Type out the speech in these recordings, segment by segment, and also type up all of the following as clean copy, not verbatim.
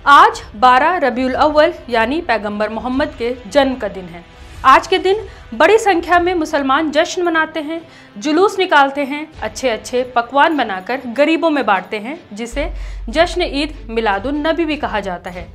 आज 12 रबीउल अव्वल यानी पैगंबर मोहम्मद के जन्म का दिन है। आज के दिन बड़ी संख्या में मुसलमान जश्न मनाते हैं, जुलूस निकालते हैं, अच्छे अच्छे पकवान बनाकर गरीबों में बांटते हैं, जिसे जश्न ईद मिलादुन नबी भी कहा जाता है।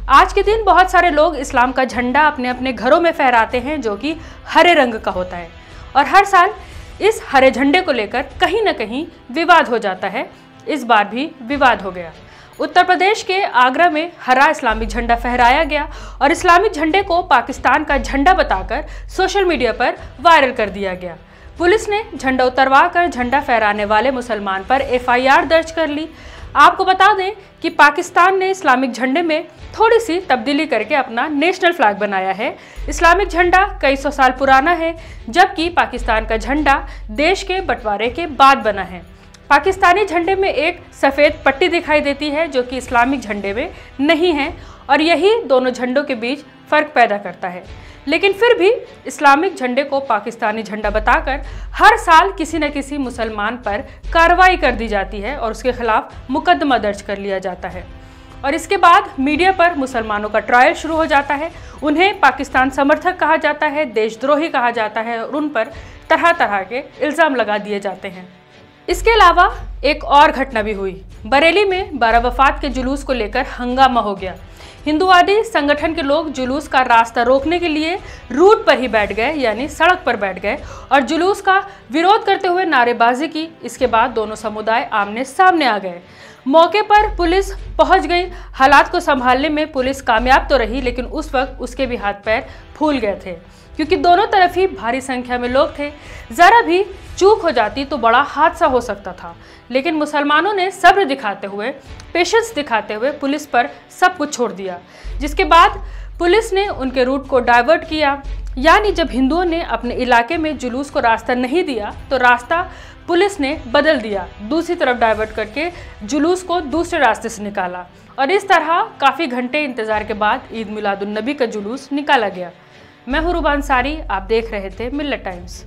आज के दिन बहुत सारे लोग इस्लाम का झंडा अपने अपने घरों में फहराते हैं, जो कि हरे रंग का होता है। और हर साल इस हरे झंडे को लेकर कहीं न कहीं विवाद हो जाता है। इस बार भी विवाद हो गया। उत्तर प्रदेश के आगरा में हरा इस्लामिक झंडा फहराया गया और इस्लामिक झंडे को पाकिस्तान का झंडा बताकर सोशल मीडिया पर वायरल कर दिया गया। पुलिस ने झंडा उतरवा कर झंडा फहराने वाले मुसलमान पर FIR दर्ज कर ली। आपको बता दें कि पाकिस्तान ने इस्लामिक झंडे में थोड़ी सी तब्दीली करके अपना नेशनल फ्लैग बनाया है। इस्लामिक झंडा कई सौ साल पुराना है, जबकि पाकिस्तान का झंडा देश के बंटवारे के बाद बना है। पाकिस्तानी झंडे में एक सफ़ेद पट्टी दिखाई देती है, जो कि इस्लामिक झंडे में नहीं है, और यही दोनों झंडों के बीच फ़र्क पैदा करता है। लेकिन फिर भी इस्लामिक झंडे को पाकिस्तानी झंडा बताकर हर साल किसी न किसी मुसलमान पर कार्रवाई कर दी जाती है और उसके खिलाफ मुकदमा दर्ज कर लिया जाता है। और इसके बाद मीडिया पर मुसलमानों का ट्रायल शुरू हो जाता है। उन्हें पाकिस्तान समर्थक कहा जाता है, देशद्रोही कहा जाता है और उन पर तरह तरह के इल्ज़ाम लगा दिए जाते हैं। इसके अलावा एक और घटना भी हुई। बरेली में बारावफात के जुलूस को लेकर हंगामा हो गया। हिंदुवादी संगठन के लोग जुलूस का रास्ता रोकने के लिए रूट पर ही बैठ गए, यानी सड़क पर बैठ गए और जुलूस का विरोध करते हुए नारेबाजी की। इसके बाद दोनों समुदाय आमने सामने आ गए। मौके पर पुलिस पहुंच गई। हालात को संभालने में पुलिस कामयाब तो रही, लेकिन उस वक्त उसके भी हाथ पैर फूल गए थे, क्योंकि दोनों तरफ ही भारी संख्या में लोग थे। ज़रा भी चूक हो जाती तो बड़ा हादसा हो सकता था। लेकिन मुसलमानों ने सब्र दिखाते हुए, पेशेंस दिखाते हुए पुलिस पर सब कुछ छोड़ दिया, जिसके बाद पुलिस ने उनके रूट को डाइवर्ट किया। यानी जब हिंदुओं ने अपने इलाके में जुलूस को रास्ता नहीं दिया, तो रास्ता पुलिस ने बदल दिया, दूसरी तरफ डाइवर्ट करके जुलूस को दूसरे रास्ते से निकाला। और इस तरह काफ़ी घंटे इंतज़ार के बाद ईद मिलादुन नबी का जुलूस निकाला गया। मैं हूँ रूबा अंसारी, आप देख रहे थे मिल्लत टाइम्स।